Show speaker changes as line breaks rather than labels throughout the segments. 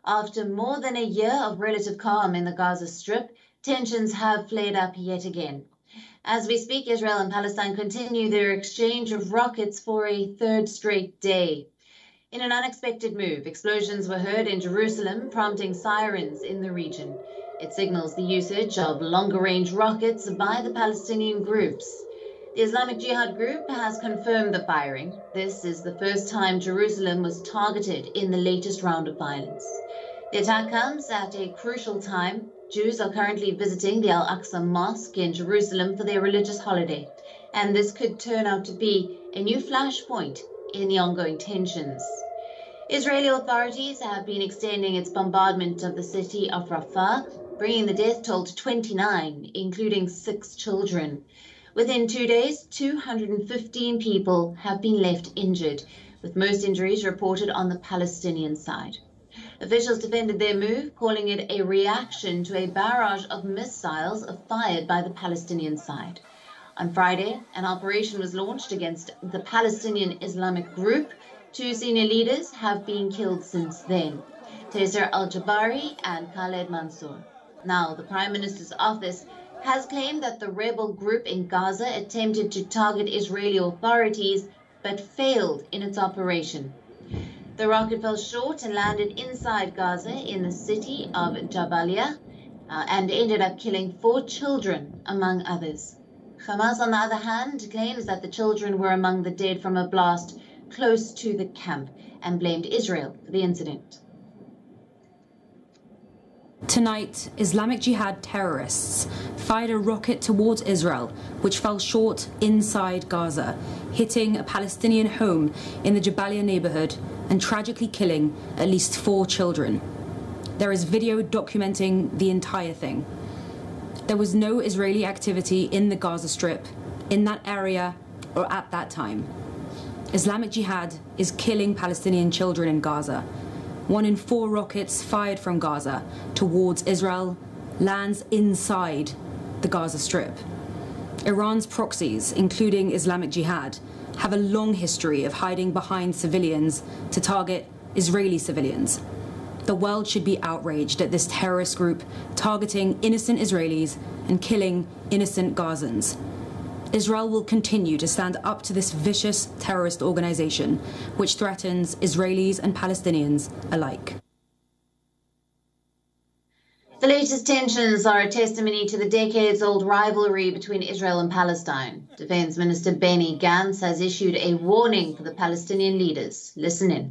After more than a year of relative calm in the Gaza Strip, tensions have flared up yet again. As we speak, Israel and Palestine continue their exchange of rockets for a third straight day. In an unexpected move, explosions were heard in Jerusalem, prompting sirens in the region. It signals the usage of longer-range rockets by the Palestinian groups. The Islamic Jihad group has confirmed the firing. This is the first time Jerusalem was targeted in the latest round of violence. The attack comes at a crucial time. Jews are currently visiting the Al-Aqsa Mosque in Jerusalem for their religious holiday, and this could turn out to be a new flashpoint in the ongoing tensions. Israeli authorities have been extending its bombardment of the city of Rafah, bringing the death toll to 29, including 6 children. Within 2 days, 215 people have been left injured, with most injuries reported on the Palestinian side. Officials defended their move, calling it a reaction to a barrage of missiles fired by the Palestinian side. On Friday, an operation was launched against the Palestinian Islamic group. 2 senior leaders have been killed since then, Taser al-Jabari and Khaled Mansour. Now, the Prime Minister's office has claimed that the rebel group in Gaza attempted to target Israeli authorities but failed in its operation. The rocket fell short and landed inside Gaza in the city of Jabalia and ended up killing 4 children, among others. Hamas, on the other hand, claims that the children were among the dead from a blast close to the camp and blamed Israel for the incident.
Tonight, Islamic Jihad terrorists fired a rocket towards Israel, which fell short inside Gaza, hitting a Palestinian home in the Jabalia neighborhood and tragically killing at least 4 children. There is video documenting the entire thing. There was no Israeli activity in the Gaza Strip, in that area, or at that time. Islamic Jihad is killing Palestinian children in Gaza. 1 in 4 rockets fired from Gaza towards Israel lands inside the Gaza Strip. Iran's proxies, including Islamic Jihad, have a long history of hiding behind civilians to target Israeli civilians. The world should be outraged at this terrorist group targeting innocent Israelis and killing innocent Gazans. Israel will continue to stand up to this vicious terrorist organization, which threatens Israelis and Palestinians alike.
The latest tensions are a testimony to the decades-old rivalry between Israel and Palestine. Defense Minister Benny Gantz has issued a warning for the Palestinian leaders. Listen in.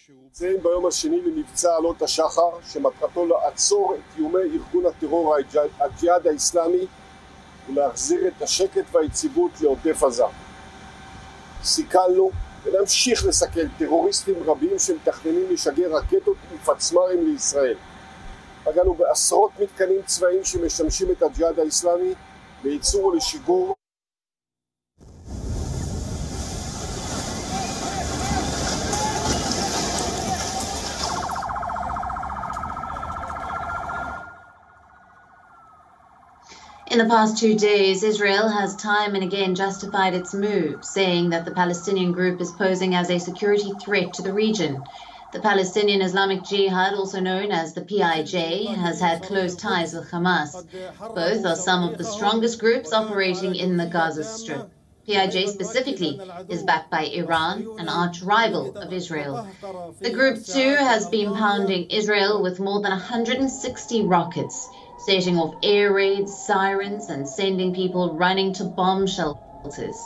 נמצאים ביום השני למבצע עלות השחר, שמטרתו לעצור את איומי ארגון הטרור הג'יהאד האסלאמי ולהחזיר את השקט והיציבות לעוטף עזה. סיכלנו ונמשיך לסכל טרוריסטים רבים שמתכננים לשגר רקטות ופצמ"רים לישראל. פגענו בעשרות מתקנים צבאיים שמשמשים את הג'יהאד האסלאמי לייצור ולשיגור.
In the past 2 days, Israel has time and again justified its move, saying that the Palestinian group is posing as a security threat to the region. The Palestinian Islamic Jihad, also known as the PIJ, has had close ties with Hamas. Both are some of the strongest groups operating in the Gaza Strip. PIJ specifically is backed by Iran, an arch-rival of Israel. The group, too, has been pounding Israel with more than 160 rockets, setting off air raids, sirens, and sending people running to bomb shelters.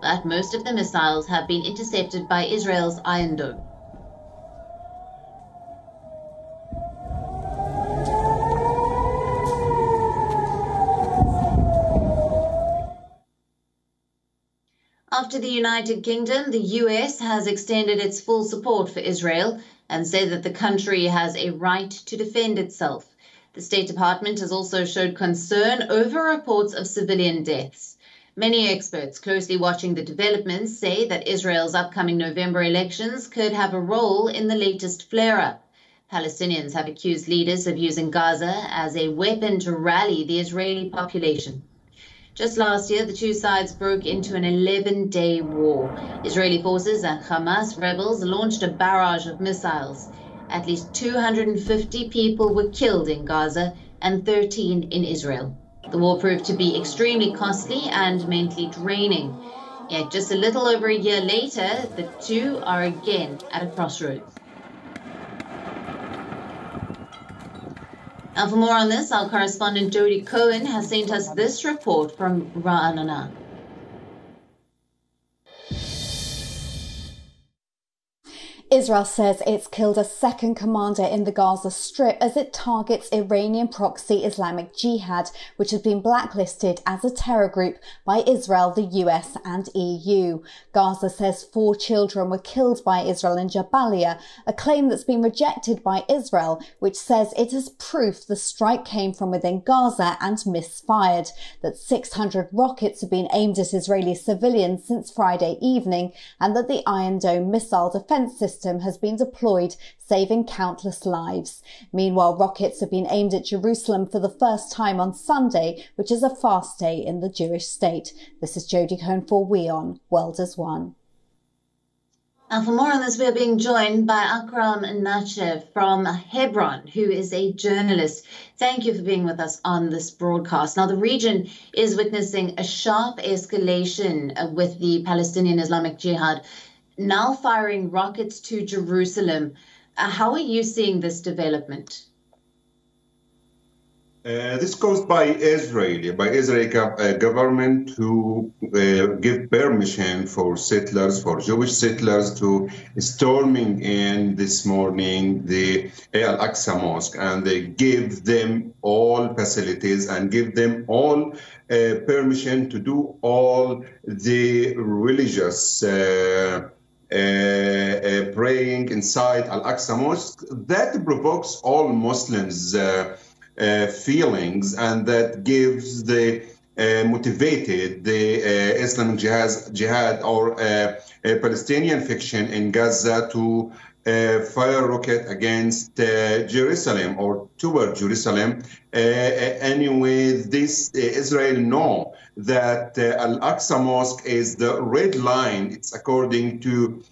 But most of the missiles have been intercepted by Israel's Iron Dome. After the United Kingdom, the US has extended its full support for Israel and said that the country has a right to defend itself. The State Department has also showed concern over reports of civilian deaths. Many experts closely watching the developments say that Israel's upcoming November elections could have a role in the latest flare-up. Palestinians have accused leaders of using Gaza as a weapon to rally the Israeli population. Just last year, the two sides broke into an 11-day war. Israeli forces and Hamas rebels launched a barrage of missiles. At least 250 people were killed in Gaza and 13 in Israel. The war proved to be extremely costly and mentally draining. Yet just a little over a year later, the two are again at a crossroads. Now, for more on this, our correspondent Jody Cohen has sent us this report from Ra'anana.
Israel says it's killed a second commander in the Gaza Strip as it targets Iranian proxy Islamic Jihad, which has been blacklisted as a terror group by Israel, the US and EU. Gaza says 4 children were killed by Israel in Jabalia, a claim that's been rejected by Israel, which says it has proof the strike came from within Gaza and misfired, that 600 rockets have been aimed at Israeli civilians since Friday evening, and that the Iron Dome missile defense system has been deployed, saving countless lives. Meanwhile, rockets have been aimed at Jerusalem for the first time on Sunday, which is a fast day in the Jewish state. This is Jody Cohen for WION World as One.
And for more on this, we are being joined by Akram Nachev from Hebron, who is a journalist. Thank you for being with us on this broadcast. Now, the region is witnessing a sharp escalation with the Palestinian Islamic Jihad now firing rockets to Jerusalem. How are you seeing this development?
This caused by Israeli government to give permission for settlers, for Jewish settlers, to storming in this morning the Al-Aqsa Mosque, and they give them all facilities and give them all permission to do all the religious praying inside Al-Aqsa Mosque. That provokes all Muslims feelings, and that gives the motivated the Islamic Jihad or Palestinian faction in Gaza to fire rocket against Jerusalem or toward Jerusalem. Anyway, this Israel know that Al-Aqsa Mosque is the red line. It's according to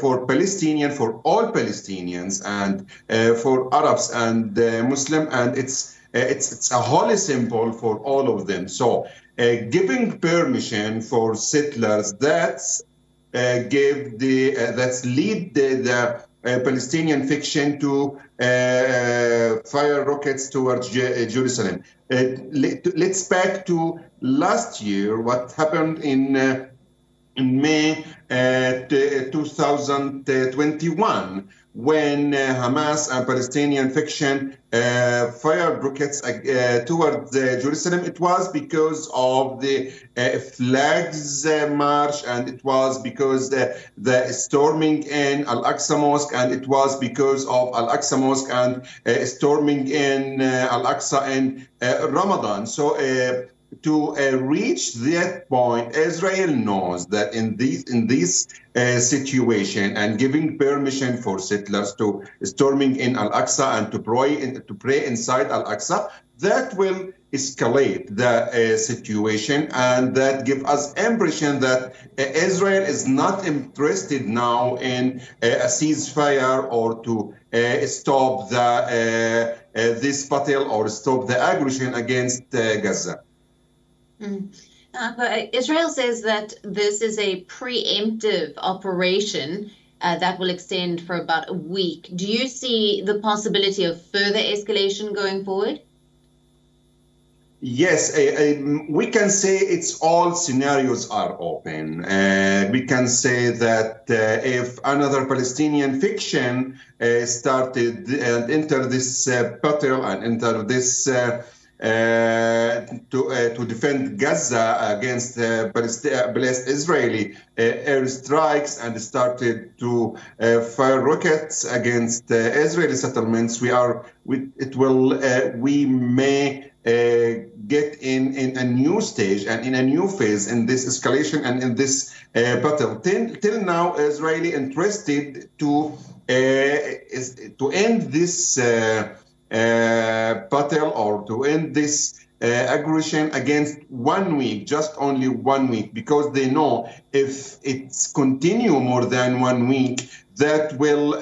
for all Palestinians and for Arabs and Muslim, and it's a holy symbol for all of them. So giving permission for settlers, that's lead the Palestinian faction to fire rockets towards Jerusalem. Let's back to last year, what happened in May 2021, when Hamas and Palestinian faction fired rockets towards Jerusalem. It was because of the flags march, and it was because the storming in Al-Aqsa Mosque, and it was because of Al-Aqsa Mosque and storming in Al-Aqsa in Ramadan. So to reach that point, Israel knows that in this situation and giving permission for settlers to storming in Al-Aqsa and to pray inside Al-Aqsa, that will escalate the situation, and that give us impression that Israel is not interested now in a ceasefire or to stop this battle or stop the aggression against Gaza.
Israel says that this is a preemptive operation that will extend for about a week. Do you see the possibility of further escalation going forward?
Yes, we can say it's all scenarios are open. We can say that if another Palestinian faction started and entered this battle and enter this to defend Gaza against Israeli airstrikes and started to fire rockets against Israeli settlements, we may get in a new stage and in a new phase in this escalation and in this battle. Till now, Israeli interested to end this battle or to end this aggression against 1 week, just only 1 week, because they know if it's continue more than 1 week, that will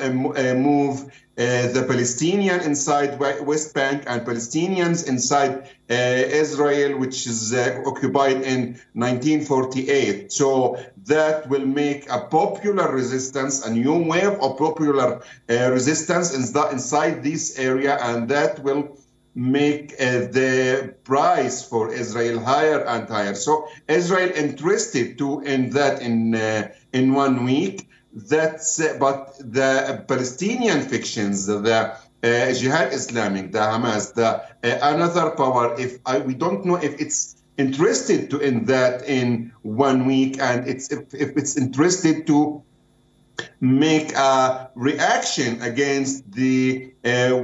move the Palestinian inside West Bank and Palestinians inside Israel, which is occupied in 1948. So that will make a popular resistance, a new wave of popular resistance inside this area, and that will make the price for Israel higher and higher. So Israel interested to end that in 1 week. That's but the Palestinian factions, the Jihad Islamic, the Hamas, the another power. We don't know if it's interested to end that in 1 week, and if it's interested to make a reaction against the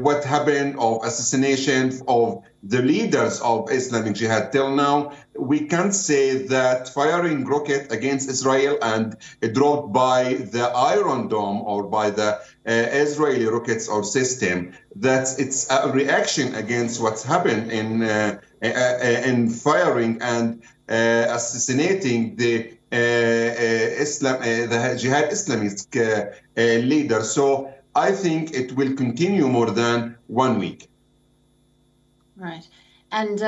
what happened of assassination of the leaders of Islamic Jihad. Till now, we can't say that firing rocket against Israel and dropped by the Iron Dome or by the Israeli rockets or system, that it's a reaction against what's happened in firing and assassinating the the Jihad Islamist leader. So I think it will continue more than 1 week.
Right. And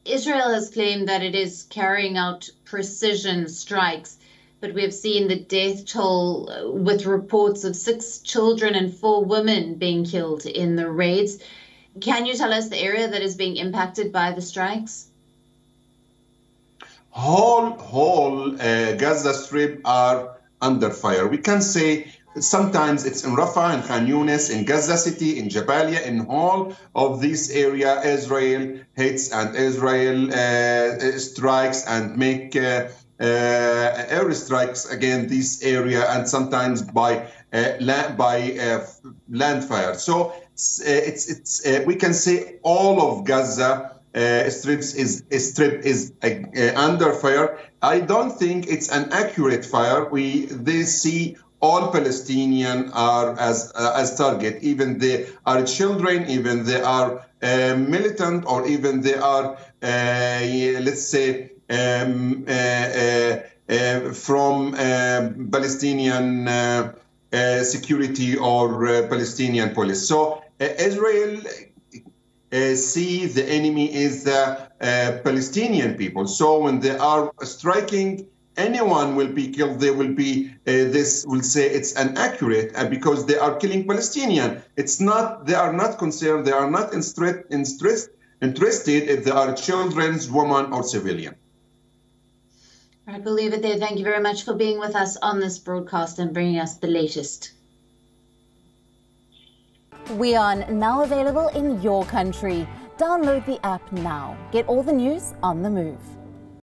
Israel has claimed that it is carrying out precision strikes, but we have seen the death toll with reports of 6 children and 4 women being killed in the raids. Can you tell us the area that is being impacted by the strikes?
Whole Gaza Strip are under fire. We can say sometimes it's in Rafah, in Khan Yunis, in Gaza City, in Jabalia, in all of this area, Israel hits and Israel strikes and make airstrikes against this area, and sometimes by land fire. So we can say all of Gaza Strip is under fire. I don't think it's an accurate fire. They see all Palestinians are as target, even they are children, even they are militant, or even they are let's say from Palestinian security or Palestinian police. So Israel see the enemy is the Palestinian people. So when they are striking, anyone will be killed. They will be, this will say it's inaccurate because they are killing Palestinian. It's not, they are not concerned, they are not interested if they are children, women, or civilian.
All right, we'll leave it there. Thank you very much for being with us on this broadcast and bringing us the latest.
WION, now available in your country. Download the app now. Get all the news on the move.